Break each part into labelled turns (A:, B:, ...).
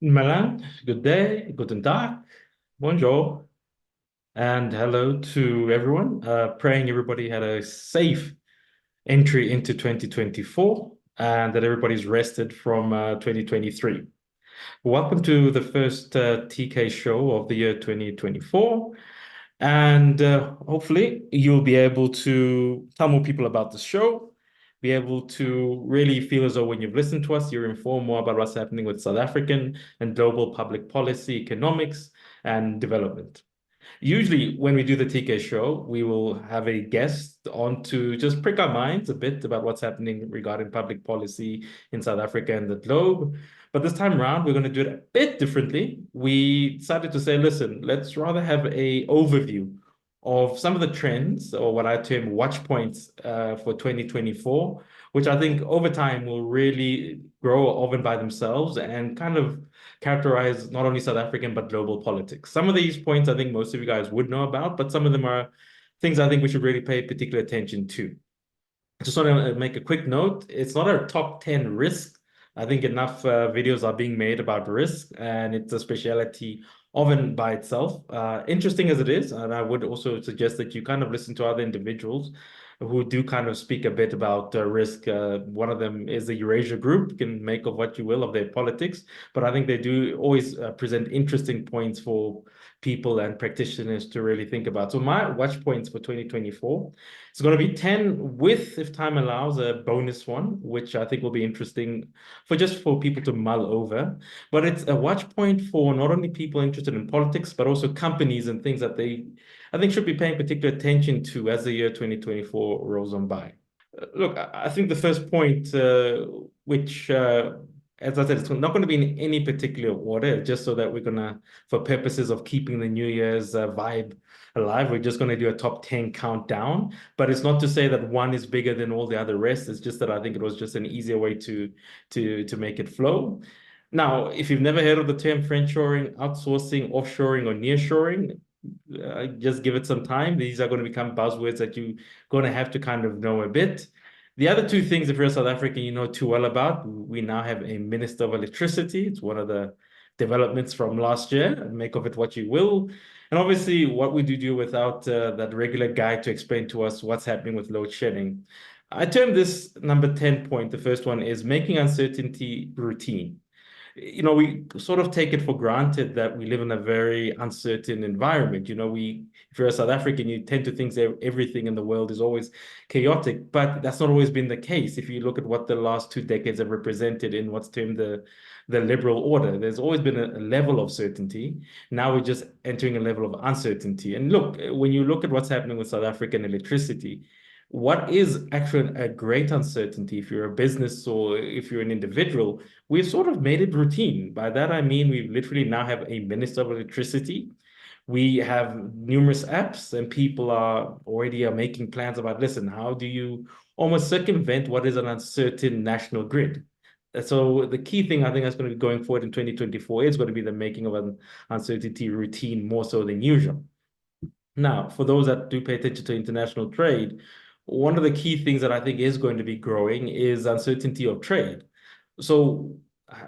A: Malang, good day, guten Tag, bonjour, and hello to everyone. Praying everybody had a safe entry into 2024 and that everybody's rested from 2023. Welcome to the first TK show of the year 2024. And hopefully you'll be able to tell more people about the show, be able to really feel as though when you've listened to us, you're informed more about what's happening with South African and global public policy, economics, and development. Usually, when we do the TK show, we will have a guest on to just prick our minds a bit about what's happening regarding public policy in South Africa and the globe. But this time around, we're going to do it a bit differently. We decided to say, listen, let's rather have a overview of some of the trends, or what I term watch points, for 2024, which I think over time will really grow of and by themselves and kind of characterize not only South African but global politics. Some of these points I think most of you guys would know about, but some of them are things I think we should really pay particular attention to. I just want to make a quick note. It's not our top 10 risks. I think enough videos are being made about risk, and it's a speciality of and by itself. Interesting as it is, and I would also suggest that you kind of listen to other individuals who do kind of speak a bit about risk. One of them is the Eurasia Group. You can make of what you will of their politics, but I think they do always present interesting points for people and practitioners to really think about. So my watch points for 2024, it's going to be 10 with, if time allows, a bonus one, which I think will be interesting for just for people to mull over. But it's a watch point for not only people interested in politics, but also companies and things that they, I think, should be paying particular attention to as the year 2024 rolls on by. Look, I think the first point, which, as I said, it's not going to be in any particular order, just so that we're going to, for purposes of keeping the New Year's vibe alive, we're just going to do a top 10 countdown. But it's not to say that one is bigger than all the other rest. It's just that I think it was just an easier way to make it flow. Now, if you've never heard of the term friendshoring, outsourcing, offshoring, or nearshoring, just give it some time. These are going to become buzzwords that you're going to have to kind of know a bit. The other two things, if you're a South African, you know too well about, we now have a Minister of Electricity. It's one of the developments from last year. Make of it what you will. And obviously, what we do without that regular guy to explain to us what's happening with load shedding. I term this number 10 point. The first one is making uncertainty routine. We sort of take it for granted that we live in a very uncertain environment. If you're a South African, you tend to think that everything in the world is always chaotic, but that's not always been the case. If you look at what the last 2 decades have represented in what's termed the liberal order, there's always been a level of certainty. Now we're just entering a level of uncertainty. And look, when you look at what's happening with South African electricity, what is actually a great uncertainty if you're a business or if you're an individual, we've sort of made it routine. By that, I mean, we literally now have a Minister of Electricity. We have numerous apps and people are already making plans about, listen, how do you almost circumvent what is an uncertain national grid? So the key thing I think that's going to be going forward in 2024 is going to be the making of an uncertainty routine more so than usual. Now, for those that do pay attention to international trade, one of the key things that I think is going to be growing is uncertainty of trade. So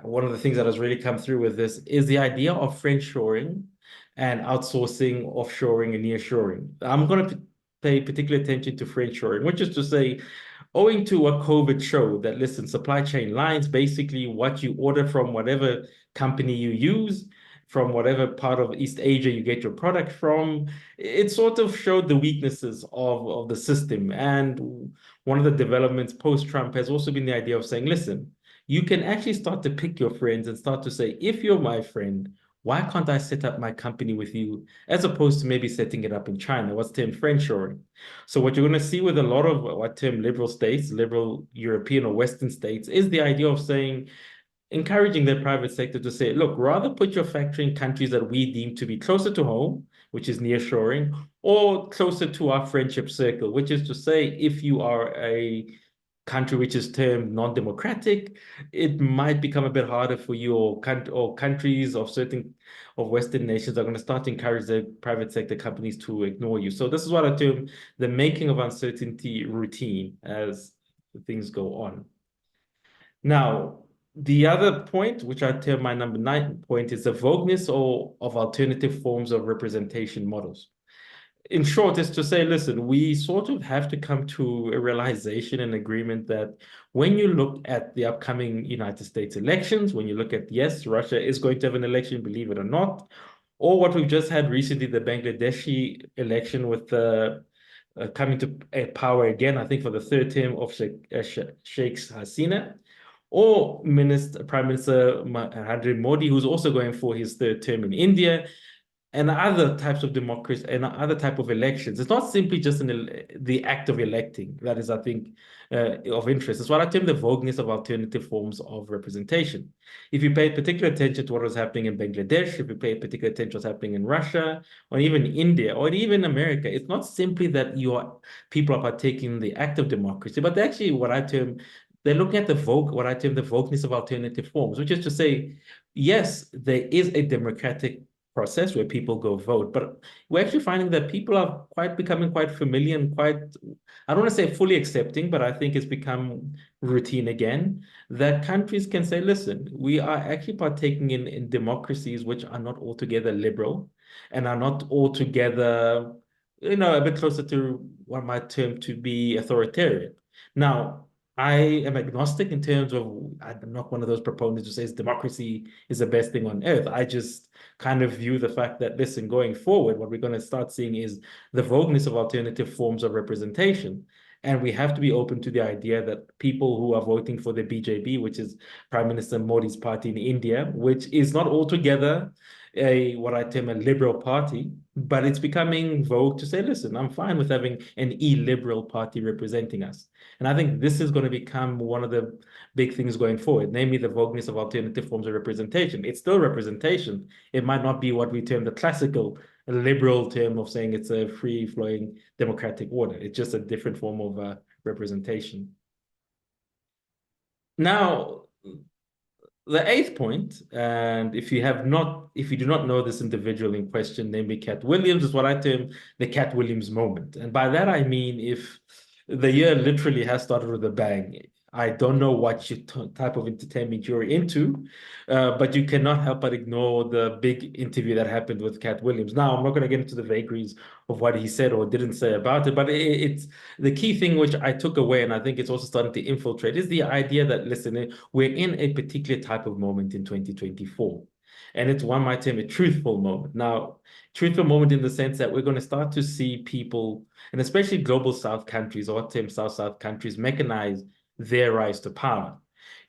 A: one of the things that has really come through with this is the idea of friendshoring and outsourcing, offshoring, and nearshoring. I'm going to pay particular attention to friendshoring, which is to say, owing to what COVID showed, that listen, supply chain lines, basically what you order from whatever company you use, from whatever part of East Asia you get your product from, it sort of showed the weaknesses of the system. And one of the developments post-Trump has also been the idea of saying, listen, you can actually start to pick your friends and start to say, if you're my friend, why can't I set up my company with you, as opposed to maybe setting it up in China? What's termed friendshoring? So what you're going to see with a lot of what term liberal states, liberal European or Western states, is the idea of saying, encouraging the private sector to say, look, rather put your factory in countries that we deem to be closer to home, which is nearshoring, or closer to our friendship circle, which is to say, if you are a country which is termed non-democratic, it might become a bit harder for you, or countries of certain of Western nations are going to start to encourage the private sector companies to ignore you. So this is what I term the making of uncertainty routine as things go on. Now, The other point, which I term my number 9 point, is the vagueness of alternative forms of representation models. In short, is to say, listen, we sort of have to come to a realization and agreement that when you look at the upcoming United States elections, when you look at, yes, Russia is going to have an election, believe it or not, or what we've just had recently, the Bangladeshi election with the coming to power again, I think for the third term of Sheikh Hasina, or Prime Minister Narendra Modi, who's also going for his third term in India, and other types of democracy and other type of elections. It's not simply just the act of electing that is, I think, of interest. It's what I term the vagueness of alternative forms of representation. If you pay particular attention to what was happening in Bangladesh, if you pay particular attention to what's happening in Russia, or even India, or even America, it's not simply that people are partaking in the act of democracy, but they're actually they're looking at what I term the vagueness of alternative forms, which is to say, yes, there is a democratic process where people go vote. But we're actually finding that people are becoming quite familiar and I don't want to say fully accepting, but I think it's become routine again, that countries can say, listen, we are actually partaking in democracies which are not altogether liberal and are not altogether, a bit closer to what I might term to be authoritarian. Now, I am agnostic in terms of, I'm not one of those proponents who says democracy is the best thing on earth. I just kind of view the fact that, listen, going forward, what we're going to start seeing is the vagueness of alternative forms of representation. And we have to be open to the idea that people who are voting for the BJP, which is Prime Minister Modi's party in India, which is not altogether what I term a liberal party, but it's becoming vogue to say, listen, I'm fine with having an illiberal party representing us. And I think this is going to become one of the big things going forward, namely the vagueness of alternative forms of representation. It's still representation. It might not be what we term the classical liberal term of saying it's a free-flowing democratic order. It's just a different form of representation. Now, the eighth point, and if you do not know this individual in question, namely Cat Williams, is what I term the Cat Williams moment. And by that I mean, if the year literally has started with a bang, I don't know what type of entertainment you're into, but you cannot help but ignore the big interview that happened with Cat Williams. Now, I'm not going to get into the vagaries of what he said or didn't say about it, but it's the key thing which I took away, and I think it's also starting to infiltrate, is the idea that, listen, we're in a particular type of moment in 2024. And it's one might term a truthful moment. Now, truthful moment in the sense that we're going to start to see people, and especially global South countries, or term South countries, mechanize their rise to power.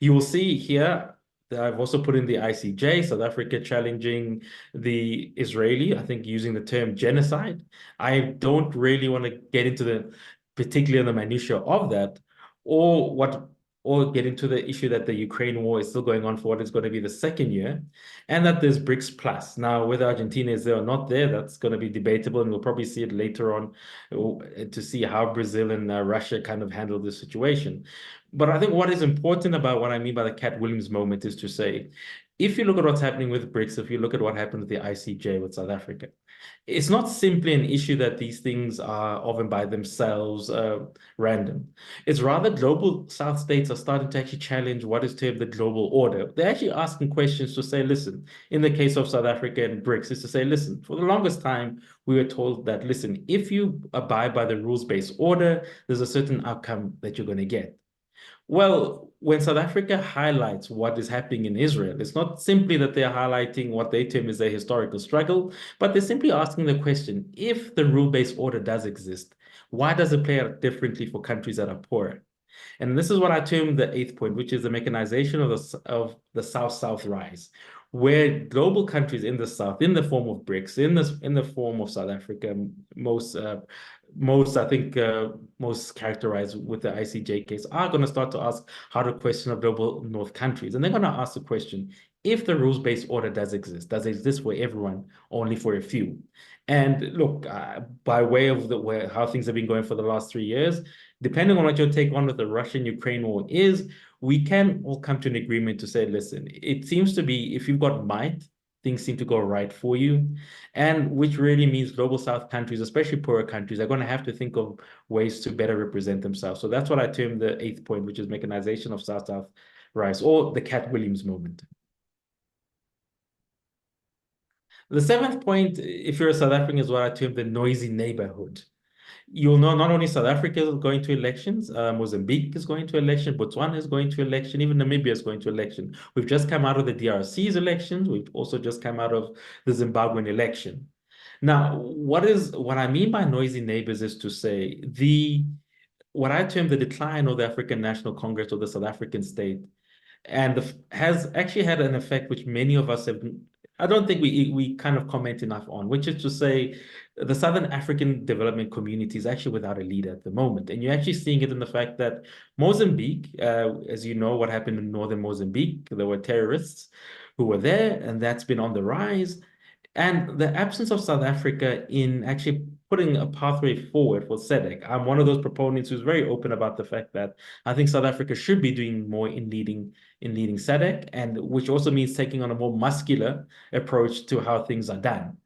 A: You will see here that I've also put in the ICJ, South Africa challenging the Israeli, I think using the term genocide. I don't really want to get into particularly the minutiae of that, or get into the issue that the Ukraine war is still going on for what is going to be the second year, and that there's BRICS plus. Now, whether Argentina is there or not there, that's going to be debatable, and we'll probably see it later on to see how Brazil and Russia kind of handle this situation. But I think what is important about what I mean by the Cat Williams moment is to say, if you look at what's happening with BRICS, if you look at what happened with the ICJ with South Africa, it's not simply an issue that these things are of and by themselves random. It's rather global South states are starting to actually challenge what is termed the global order. They're actually asking questions to say, listen, in the case of South Africa and BRICS, is to say, listen, for the longest time, we were told that, listen, if you abide by the rules-based order, there's a certain outcome that you're going to get. Well, when South Africa highlights what is happening in Israel, it's not simply that they're highlighting what they term as a historical struggle, but they're simply asking the question, if the rule-based order does exist, why does it play out differently for countries that are poorer? And this is what I term the eighth point, which is the mechanization of the South-South rise, where global countries in the South, in the form of BRICS, in the form of South Africa, I think most characterized with the ICJ case, are going to start to ask how to question of global North countries. And they're going to ask the question, if the rules-based order does it exist for everyone, only for a few? And look, by way of how things have been going for the last 3 years, depending on what your take on with the Russian-Ukraine war is, we can all come to an agreement to say, listen, it seems to be, if you've got might, things seem to go right for you. And which really means global South countries, especially poorer countries, are going to have to think of ways to better represent themselves. So that's what I term the eighth point, which is mechanization of South-South rise, or the Cat Williams moment. The seventh point, if you're a South African, is what I term the noisy neighborhood. You'll know not only South Africa is going to elections, Mozambique is going to election, Botswana is going to election, even Namibia is going to election. We've just come out of the DRC's elections. We've also just come out of the Zimbabwean election. Now, what I mean by noisy neighbors is to say what I term the decline of the African National Congress or the South African state, and has actually had an effect which many of us have, I don't think we kind of comment enough on, which is to say the Southern African development community is actually without a leader at the moment. And you're actually seeing it in the fact that Mozambique, as you know, what happened in northern Mozambique, there were terrorists who were there, and that's been on the rise. And the absence of South Africa in actually putting a pathway forward for SADC. I'm one of those proponents who's very open about the fact that I think South Africa should be doing more in leading SADC, and which also means taking on a more muscular approach to how things are done.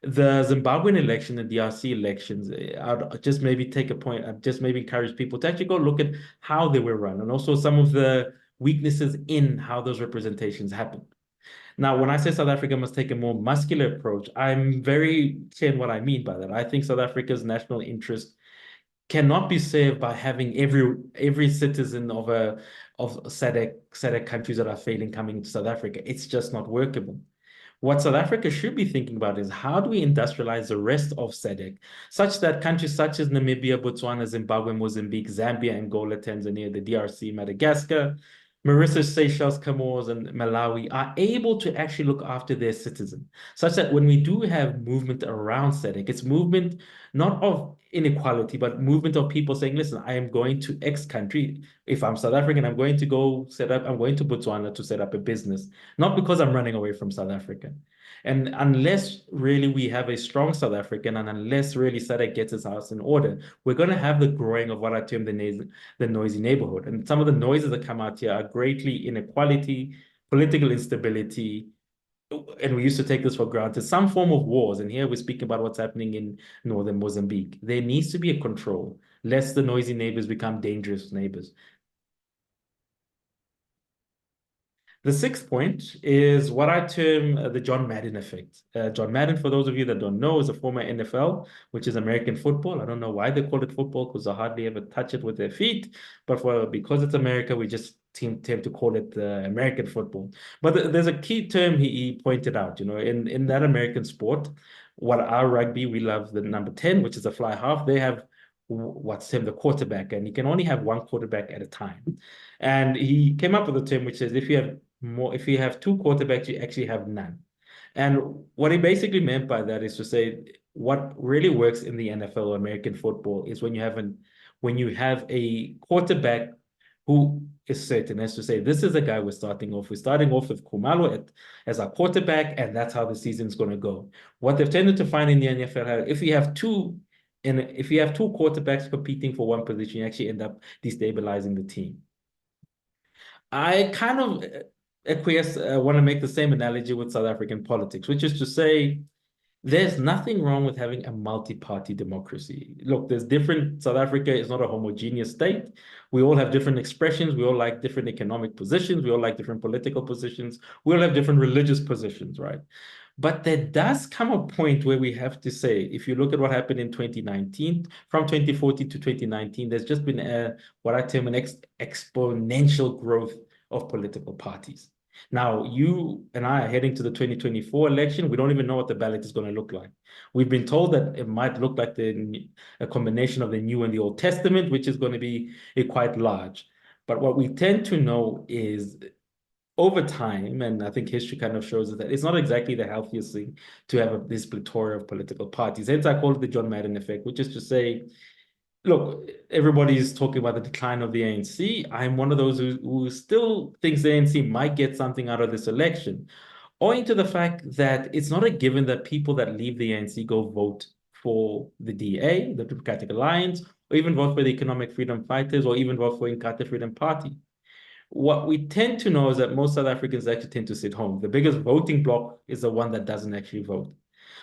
A: The Zimbabwean election, the DRC elections, I'd just maybe take a point, I'd just maybe encourage people to actually go look at how they were run and also some of the weaknesses in how those representations happen. Now, when I say South Africa must take a more muscular approach, I'm very clear in what I mean by that. I think South Africa's national interest cannot be served by having every citizen of SADC countries that are failing coming to South Africa. It's just not workable. What South Africa should be thinking about is how do we industrialize the rest of SADC, such that countries such as Namibia, Botswana, Zimbabwe, Mozambique, Zambia, Angola, Tanzania, the DRC, Madagascar, Mauritius, Seychelles, Comoros, and Malawi are able to actually look after their citizens, such that when we do have movement around SADC, it's movement not of inequality, but movement of people saying, listen, I am going to X country. If I'm South African, I'm going to I'm going to Botswana to set up a business, not because I'm running away from South Africa. And unless really we have a strong South African, and unless really SADC gets its house in order, we're going to have the growing of what I term the noisy neighborhood. And some of the noises that come out here are greatly inequality, political instability, and we used to take this for granted, some form of wars. And here we're speaking about what's happening in northern Mozambique. There needs to be a control, lest the noisy neighbors become dangerous neighbors. The sixth point is what I term the John Madden effect. John Madden, for those of you that don't know, is a former NFL, which is American football. I don't know why they call it football because they hardly ever touch it with their feet. But because it's America, we just tend to call it American football. But there's a key term he pointed out, in that American sport, what our rugby, we love the number 10, which is a fly half. They have what's termed the quarterback, and you can only have one quarterback at a time. And he came up with a term which says if you have two quarterbacks, you actually have none. And what he basically meant by that is to say what really works in the NFL or American football is when you have a quarterback who is certain, as to say, this is the guy we're starting off. We're starting off with Khumalo as our quarterback, and that's how the season's going to go. What they've tended to find in the NFL, if you have two quarterbacks competing for one position, you actually end up destabilizing the team. I kind of want to make the same analogy with South African politics, which is to say, there's nothing wrong with having a multi-party democracy. Look, South Africa is not a homogeneous state. We all have different expressions. We all like different economic positions. We all like different political positions. We all have different religious positions, right? But there does come a point where we have to say, if you look at what happened in 2019, from 2014 to 2019, there's just been what I term an exponential growth of political parties. Now, you and I are heading to the 2024 election. We don't even know what the ballot is going to look like. We've been told that it might look like a combination of the New and the Old Testament, which is going to be quite large. But what we tend to know is over time, and I think history kind of shows us that it's not exactly the healthiest thing to have this plethora of political parties. Hence, I call it the John Madden effect, which is to say, look, everybody's talking about the decline of the ANC. I'm one of those who still thinks the ANC might get something out of this election, owing to the fact that it's not a given that people that leave the ANC go vote for the DA, the Democratic Alliance, or even vote for the Economic Freedom Fighters, or even vote for Inkatha Freedom Party. What we tend to know is that most South Africans actually tend to sit home. The biggest voting bloc is the one that doesn't actually vote.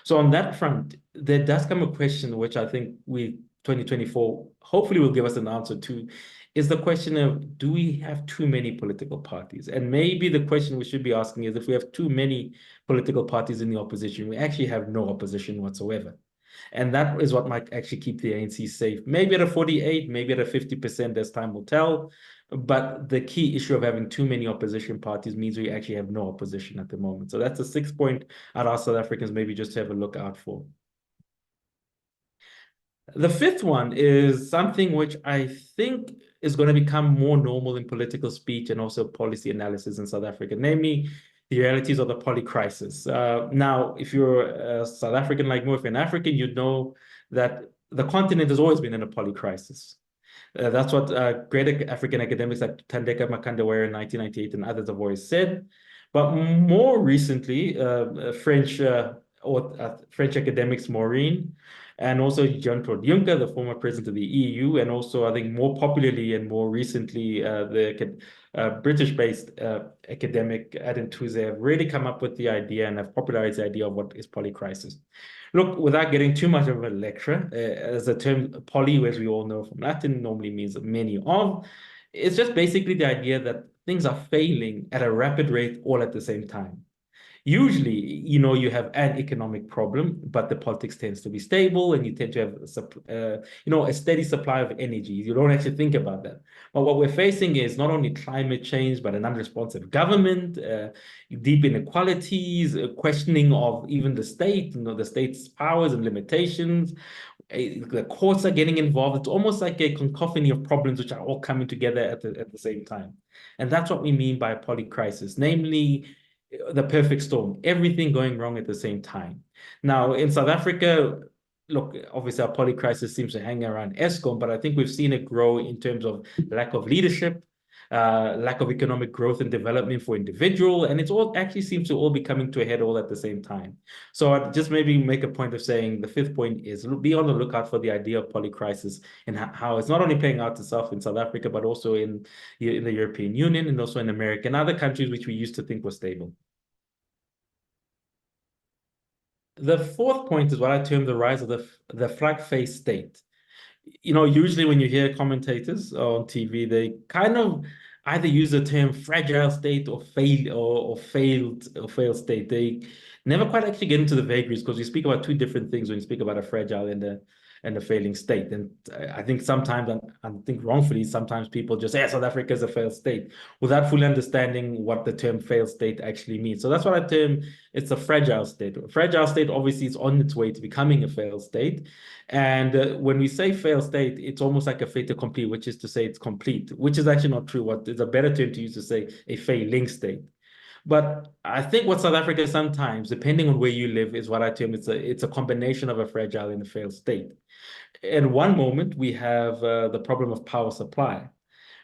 A: So on that front, there does come a question which I think we 2024 hopefully will give us an answer to is the question of, do we have too many political parties? And maybe the question we should be asking is, if we have too many political parties in the opposition, we actually have no opposition whatsoever. And that is what might actually keep the ANC safe. Maybe at a 48, maybe at a 50%, as time will tell. But the key issue of having too many opposition parties means we actually have no opposition at the moment. So that's a 6 point I'd ask South Africans maybe just to have a look out for. The fifth one is something which I think is going to become more normal in political speech and also policy analysis in South Africa, namely the realities of the poly-crisis. Now, if you're a South African like me, if you're an African, you'd know that the continent has always been in a poly-crisis. That's what great African academics like Thandeka Makandawere in 1998 and others have always said. But more recently, French academics Maureen and also Jean-Claude Juncker, the former president of the EU, and also I think more popularly and more recently the British-based academic Adam Touze have really come up with the idea and have popularized the idea of what is poly-crisis. Look, without getting too much of a lecture, as the term poly, as we all know from Latin, normally means many of. It's just basically the idea that things are failing at a rapid rate all at the same time. Usually, you have an economic problem, but the politics tends to be stable and you tend to have, a steady supply of energy. You don't actually think about that. But what we're facing is not only climate change, but an unresponsive government, deep inequalities, questioning of even the state, the state's powers and limitations. The courts are getting involved. It's almost like a cacophony of problems which are all coming together at the same time. And that's what we mean by a poly-crisis, namely the perfect storm, everything going wrong at the same time. Now, in South Africa, look, obviously our poly-crisis seems to hang around Eskom, but I think we've seen it grow in terms of lack of leadership, lack of economic growth and development for individual, and it's all actually seems to all be coming to a head all at the same time. So I'd just maybe make a point of saying the fifth point is be on the lookout for the idea of poly-crisis and how it's not only playing out itself in South Africa, but also in the European Union and also in America and other countries which we used to think were stable. The fourth point is what I term the rise of the flag-faced state. Usually when you hear commentators on TV, they kind of either use the term fragile state or failed state. They never quite actually get into the vagaries because we speak about two different things when you speak about a fragile and a failing state. And I think sometimes, I think wrongfully, sometimes people just say, South Africa is a failed state without fully understanding what the term failed state actually means. So that's what I term, it's a fragile state. A fragile state obviously is on its way to becoming a failed state. And when we say failed state, it's almost like a fait accompli, which is to say it's complete, which is actually not true. What is a better term to use to say a failing state. But I think what South Africa sometimes, depending on where you live, is what I term it's a combination of a fragile and a failed state. In one moment, we have the problem of power supply.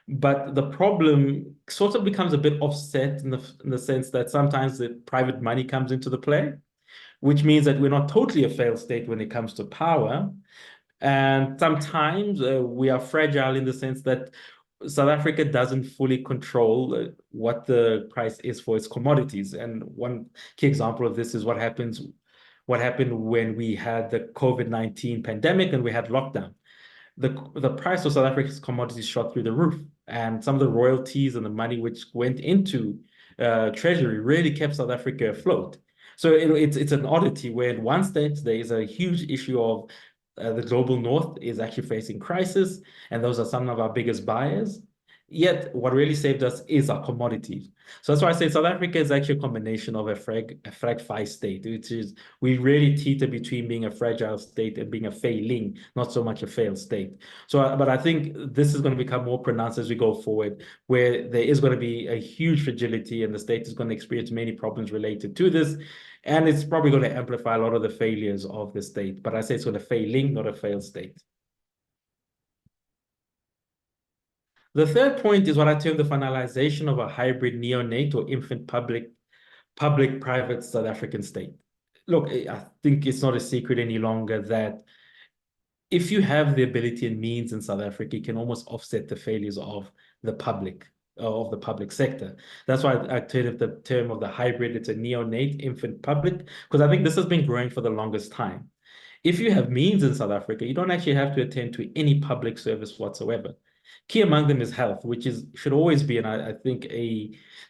A: But the problem sort of becomes a bit offset in the sense that sometimes the private money comes into the play, which means that we're not totally a failed state when it comes to power. And sometimes we are fragile in the sense that South Africa doesn't fully control what the price is for its commodities. And one key example of this is what happened when we had the COVID-19 pandemic and we had lockdown. The price of South Africa's commodities shot through the roof, and some of the royalties and the money which went into treasury really kept South Africa afloat. So it's an oddity where in one state there is a huge issue of the global north is actually facing crisis, and those are some of our biggest buyers. Yet what really saved us is our commodities. So that's why I say South Africa is actually a combination of a frag-fi state, which is we really teeter between being a fragile state and being a failing, not so much a failed state. So, but I think this is going to become more pronounced as we go forward, where there is going to be a huge fragility and the state is going to experience many problems related to this. And it's probably going to amplify a lot of the failures of the state. But I say it's going to failing, not a failed state. The third point is what I term the finalization of a hybrid neonate or infant public-private South African state. Look, I think it's not a secret any longer that if you have the ability and means in South Africa, you can almost offset the failures of the public sector. That's why I term the term of the hybrid, it's a neonate infant public, because I think this has been growing for the longest time. If you have means in South Africa, you don't actually have to attend to any public service whatsoever. Key among them is health, which is should always be, and I think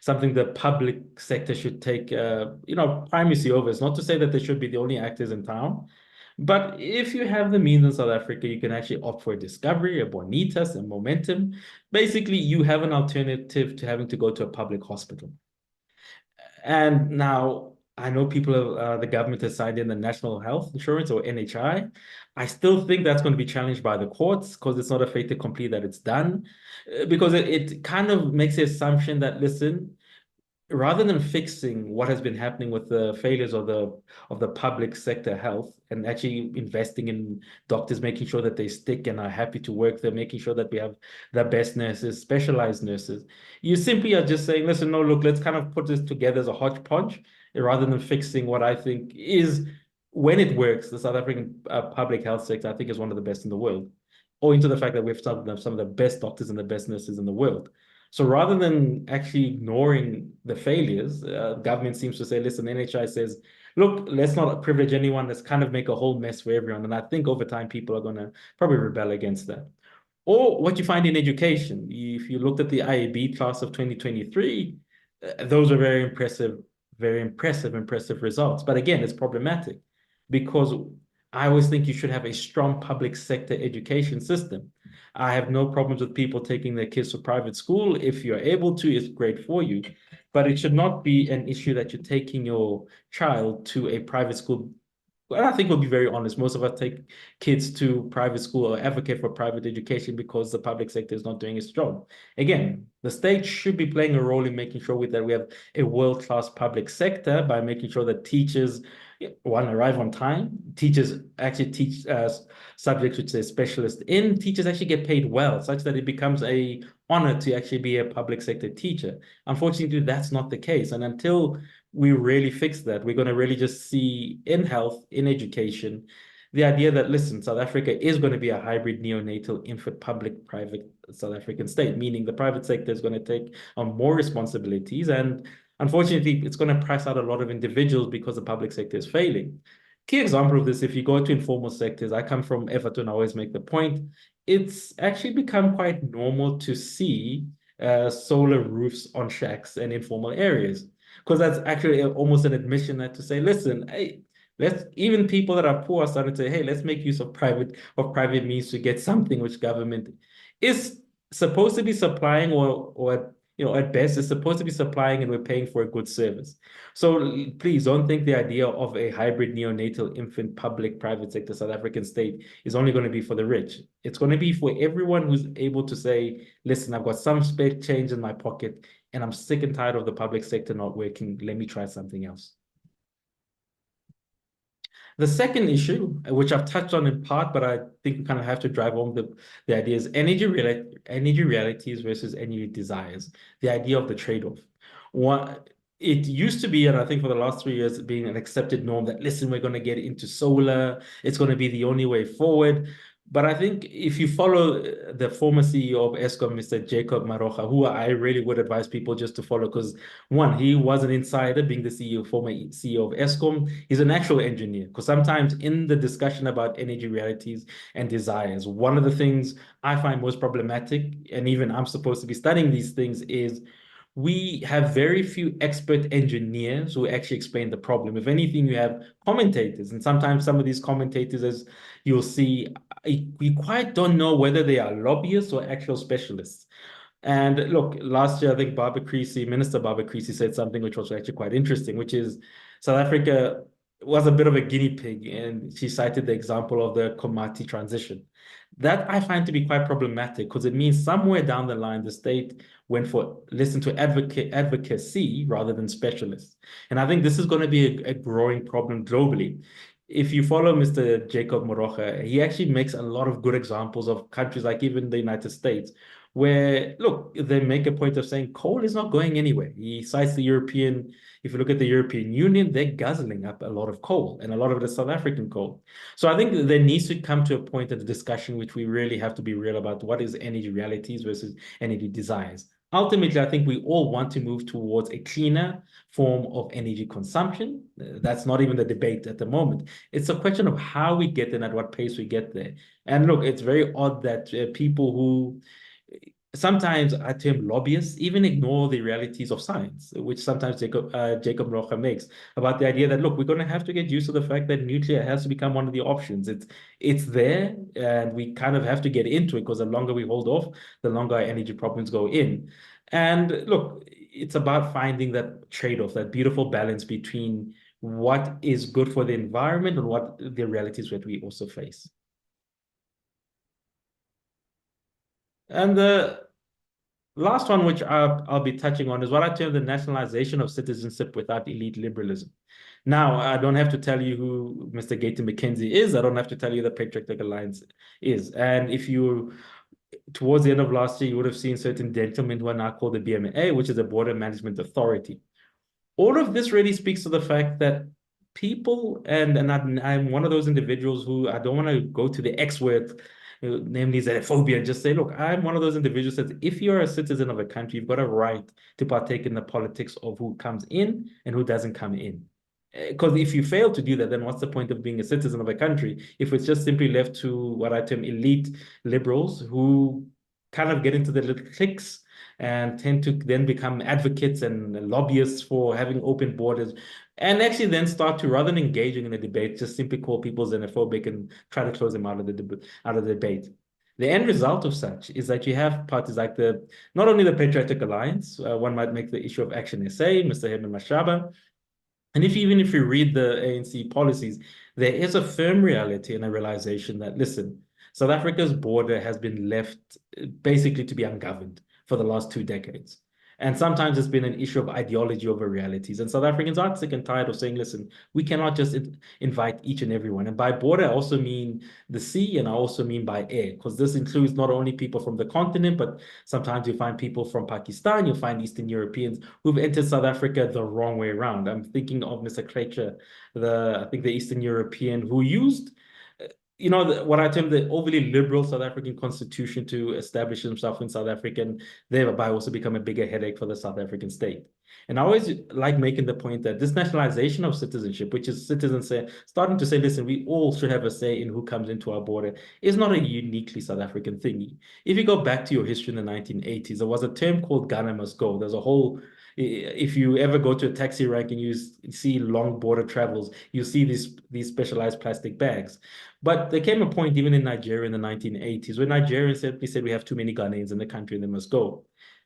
A: something the public sector should take primacy over. It's not to say that they should be the only actors in town, but if you have the means in South Africa, you can actually opt for a Discovery, a Bonitas, a Momentum. Basically, you have an alternative to having to go to a public hospital. And now I know the government has signed in the National Health Insurance or NHI. I still think that's going to be challenged by the courts because it's not a fait accompli that it's done. Because it kind of makes the assumption that, listen, rather than fixing what has been happening with the failures of the public sector health and actually investing in doctors, making sure that they stick and are happy to work there, making sure that we have the best nurses, specialized nurses, you simply are just saying, listen, no, look, let's kind of put this together as a hodgepodge rather than fixing what I think is, when it works, the South African public health sector, I think, is one of the best in the world, owing to the fact that we have some of the best doctors and the best nurses in the world. So rather than actually ignoring the failures, government seems to say, listen, NHI says, look, let's not privilege anyone. Let's kind of make a whole mess for everyone. And I think over time, people are going to probably rebel against that. Or what you find in education, if you looked at the IAB class of 2023, those are very impressive results. But again, it's problematic because I always think you should have a strong public sector education system. I have no problems with people taking their kids to private school. If you're able to, it's great for you. But it should not be an issue that you're taking your child to a private school. Well, I think we'll be very honest. Most of us take kids to private school or advocate for private education because the public sector is not doing its job. Again, the state should be playing a role in making sure that we have a world-class public sector by making sure that teachers, one, arrive on time. Teachers actually teach subjects which they're specialists in. Teachers actually get paid well, such that it becomes an honor to actually be a public sector teacher. Unfortunately, that's not the case. And until we really fix that, we're going to really just see in health, in education, the idea that, listen, South Africa is going to be a hybrid neonatal infant public-private South African state, meaning the private sector is going to take on more responsibilities. And unfortunately, it's going to price out a lot of individuals because the public sector is failing. Key example of this, if you go to informal sectors, I come from Everton, I always make the point, it's actually become quite normal to see solar roofs on shacks and informal areas, because that's actually almost an admission that to say, listen, hey, let's, even people that are poor are starting to say, hey, let's make use of private means to get something which government is supposed to be supplying, or at best is supposed to be supplying, and we're paying for a good service. So please don't think the idea of a hybrid neonatal infant public private sector South African state is only going to be for the rich. It's going to be for everyone who's able to say, listen, I've got some spare change in my pocket and I'm sick and tired of the public sector not working. Let me try something else. The second issue, which I've touched on in part, but I think we kind of have to drive home the idea, is energy realities versus energy desires, the idea of the trade-off. It used to be, and I think for the last 3 years, being an accepted norm that, listen, we're going to get into solar, it's going to be the only way forward. But I think if you follow the former CEO of Eskom, Mr. Jacob Marocha, who I really would advise people just to follow, because one, he was an insider, being the CEO, former CEO of Eskom. He's an actual engineer, because sometimes in the discussion about energy realities and desires, one of the things I find most problematic, and even I'm supposed to be studying these things, is we have very few expert engineers who actually explain the problem. If anything, you have commentators, and sometimes some of these commentators, as you'll see, we quite don't know whether they are lobbyists or actual specialists. And look, last year, I think Minister Baba Creasy said something which was actually quite interesting, which is South Africa was a bit of a guinea pig, and she cited the example of the Komati transition. That I find to be quite problematic, because it means somewhere down the line, the state went for advocacy rather than specialists. And I think this is going to be a growing problem globally. If you follow Mr. Jacob Morocha, he actually makes a lot of good examples of countries like even the United States, where, look, they make a point of saying coal is not going anywhere. He cites if you look at the European Union, they're guzzling up a lot of coal, and a lot of it is South African coal. So I think there needs to come to a point of the discussion which we really have to be real about what is energy realities versus energy desires. ultimately, I think we all want to move towards a cleaner form of energy consumption. That's not even the debate at the moment. It's a question of how we get there and at what pace we get there. And look, it's very odd that people who sometimes I term lobbyists even ignore the realities of science, which sometimes Jacob Rocha makes about the idea that, look, we're going to have to get used to the fact that nuclear has to become one of the options. It's there, and we kind of have to get into it because the longer we hold off, the longer our energy problems go in. And look, it's about finding that trade-off, that beautiful balance between what is good for the environment and what the realities that we also face. And the last one, which I'll be touching on, is what I term the nationalization of citizenship without elite liberalism. Now, I don't have to tell you who Mr. Gaten McKenzie is. I don't have to tell you the Patriotic Alliance is. And if you, towards the end of last year, you would have seen certain gentlemen who are now called the BMA, which is a Border Management Authority. All of this really speaks to the fact that people, and I'm one of those individuals who I don't want to go to the X word, namely xenophobia, and just say, look, I'm one of those individuals that if you're a citizen of a country, you've got a right to partake in the politics of who comes in and who doesn't come in. Because if you fail to do that, then what's the point of being a citizen of a country if it's just simply left to what I term elite liberals who kind of get into the little cliques and tend to then become advocates and lobbyists for having open borders, and actually then start to, rather than engaging in a debate, just simply call people xenophobic and try to close them out of the debate. The end result of such is that you have parties like not only the Patriotic Alliance, one might make the issue of Action SA, Mr. Herman Mashaba, and even if you read the ANC policies, there is a firm reality and a realization that, listen, South Africa's border has been left basically to be ungoverned for the last 2 decades. And sometimes it's been an issue of ideology over realities. And South Africans are sick and tired of saying, listen, we cannot just invite each and everyone. And by border, I also mean the sea, and I also mean by air, because this includes not only people from the continent, but sometimes you find people from Pakistan, you'll find Eastern Europeans who've entered South Africa the wrong way around. I'm thinking of Mr. Krecher, I think the Eastern European who used what I term the overly liberal South African constitution to establish himself in South Africa, and thereby also become a bigger headache for the South African state. And I always like making the point that this nationalization of citizenship, which is citizens starting to say, listen, we all should have a say in who comes into our border, is not a uniquely South African thing. If you go back to your history in the 1980s, there was a term called Ghana must go. There's a whole if you ever go to a taxi rank and you see long border travels, you see these specialized plastic bags. But there came a point even in Nigeria in the 1980s where Nigerians simply said we have too many Ghanaians in the country and they must go.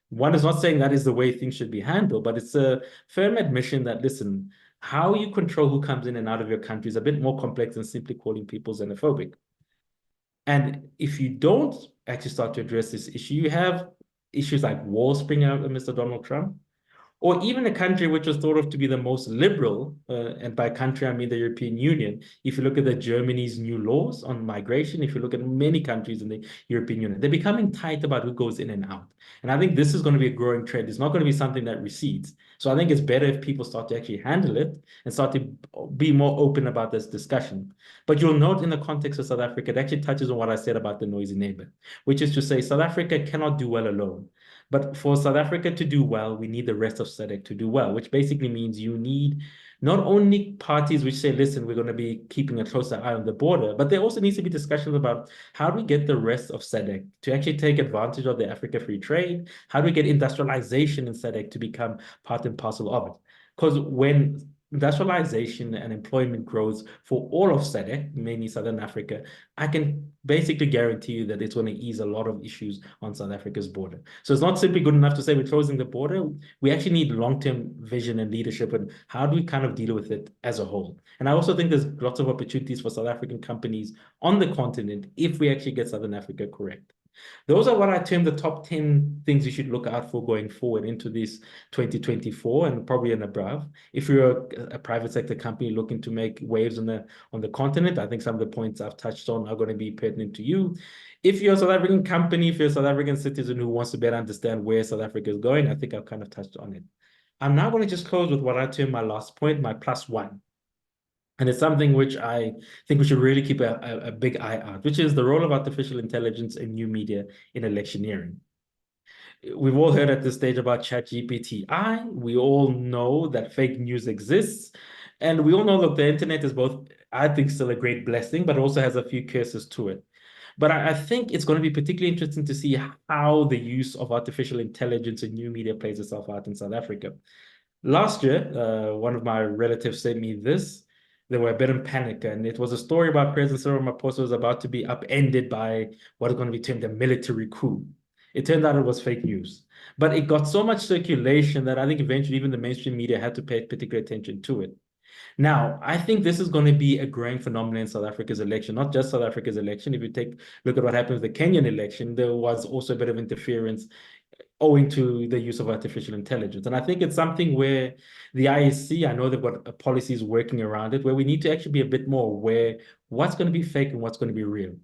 A: One is not saying that is the way things should be handled, but it's a firm admission that, listen, how you control who comes in and out of your country is a bit more complex than simply calling people xenophobic. And if you don't actually start to address this issue, you have issues like wars springing out with Mr. Donald Trump, or even a country which was thought of to be the most liberal, and by country I mean the European Union. If you look at Germany's new laws on migration, if you look at many countries in the European Union, they're becoming tight about who goes in and out. And I think this is going to be a growing trend. It's not going to be something that recedes. So I think it's better if people start to actually handle it and start to be more open about this discussion. But you'll note in the context of South Africa, it actually touches on what I said about the noisy neighbor, which is to say South Africa cannot do well alone. But for South Africa to do well, we need the rest of SADC to do well, which basically means you need not only parties which say, listen, we're going to be keeping a closer eye on the border, but there also needs to be discussions about how do we get the rest of SADC to actually take advantage of the Africa free trade? How do we get industrialization in SADC to become part and parcel of it? Because when industrialization and employment grows for all of SADC, mainly Southern Africa, I can basically guarantee you that it's going to ease a lot of issues on South Africa's border. So it's not simply good enough to say we're closing the border. We actually need long-term vision and leadership, and how do we kind of deal with it as a whole? And I also think there's lots of opportunities for South African companies on the continent if we actually get Southern Africa correct. Those are what I term the top 10 things you should look out for going forward into this 2024 and probably and above. If you're a private sector company looking to make waves on the continent, I think some of the points I've touched on are going to be pertinent to you. If you're a South African company, if you're a South African citizen who wants to better understand where South Africa is going, I think I've kind of touched on it. I'm now going to just close with what I term my last point, my +1. And it's something which I think we should really keep a big eye out, which is the role of artificial intelligence and new media in electioneering. We've all heard at this stage about ChatGPT. We all know that fake news exists. And we all know that the internet is both, I think, still a great blessing, but also has a few curses to it. But I think it's going to be particularly interesting to see how the use of artificial intelligence and new media plays itself out in South Africa. Last year, one of my relatives sent me this. They were a bit in panic, and it was a story about President Cyril Ramaphosa was about to be upended by what is going to be termed a military coup. It turned out it was fake news, but it got so much circulation that I think eventually even the mainstream media had to pay particular attention to it. Now, I think this is going to be a growing phenomenon in South Africa's election, not just South Africa's election. If you look at what happened with the Kenyan election, there was also a bit of interference owing to the use of artificial intelligence. And I think it's something where the IEC, I know they've got policies working around it, where we need to actually be a bit more aware what's going to be fake and what's going to be real.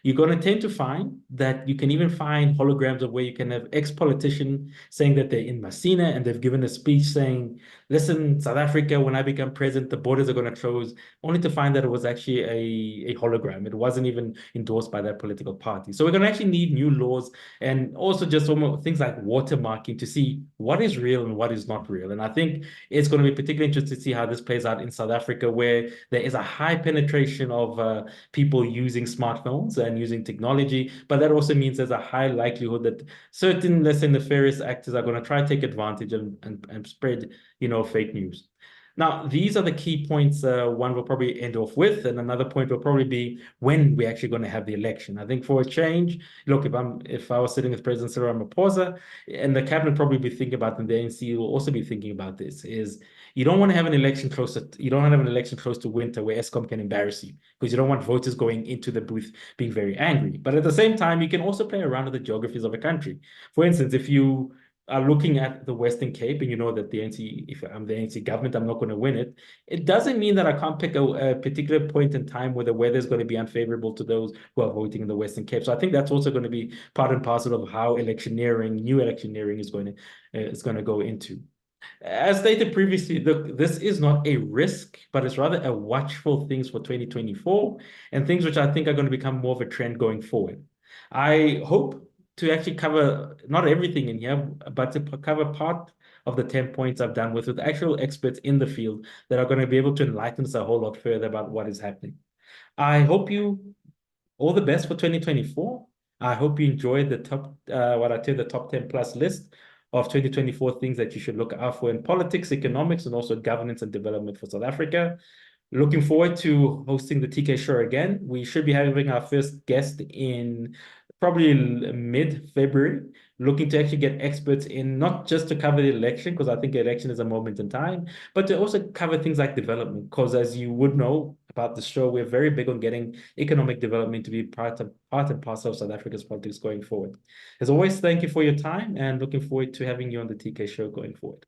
A: You're going to tend to find that you can even find holograms of where you can have ex-politician saying that they're in Messina and they've given a speech saying, listen, South Africa, when I become president, the borders are going to close, only to find that it was actually a hologram. It wasn't even endorsed by that political party. So we're going to actually need new laws and also just almost things like watermarking to see what is real and what is not real. And I think it's going to be particularly interesting to see how this plays out in South Africa, where there is a high penetration of people using smartphones and using technology, but that also means there's a high likelihood that certain, let's say, nefarious actors are going to try to take advantage and spread, fake news. Now, these are the key points one will probably end off with, and another point will probably be when we're actually going to have the election. I think for a change, look, if I was sitting with President Cyril Ramaphosa, and the cabinet probably be thinking about, and the ANC will also be thinking about this, is you don't want to have an election you don't want to have an election close to winter where ESCOM can embarrass you, because you don't want voters going into the booth being very angry. But at the same time, you can also play around with the geographies of a country. For instance, if you are looking at the Western Cape and you know that the ANC, if I'm the ANC government, I'm not going to win it. It doesn't mean that I can't pick a particular point in time where the weather is going to be unfavorable to those who are voting in the Western Cape. So I think that's also going to be part and parcel of how new electioneering is going to go into. As stated previously, this is not a risk, but it's rather a watchful things for 2024 and things which I think are going to become more of a trend going forward. I hope to actually cover not everything in here, but to cover part of the 10 points I've done with actual experts in the field that are going to be able to enlighten us a whole lot further about what is happening. I hope you all the best for 2024. I hope you enjoyed the what I tell the top 10 plus list of 2024 things that you should look out for in politics, economics, and also governance and development for South Africa. Looking forward to hosting the TK show again. We should be having our first guest in probably mid-February, looking to actually get experts in, not just to cover the election, because I think the election is a moment in time, but to also cover things like development. Because as you would know about the show, we're very big on getting economic development to be part and parcel of South Africa's politics going forward. As always, thank you for your time and looking forward to having you on the TK show going forward.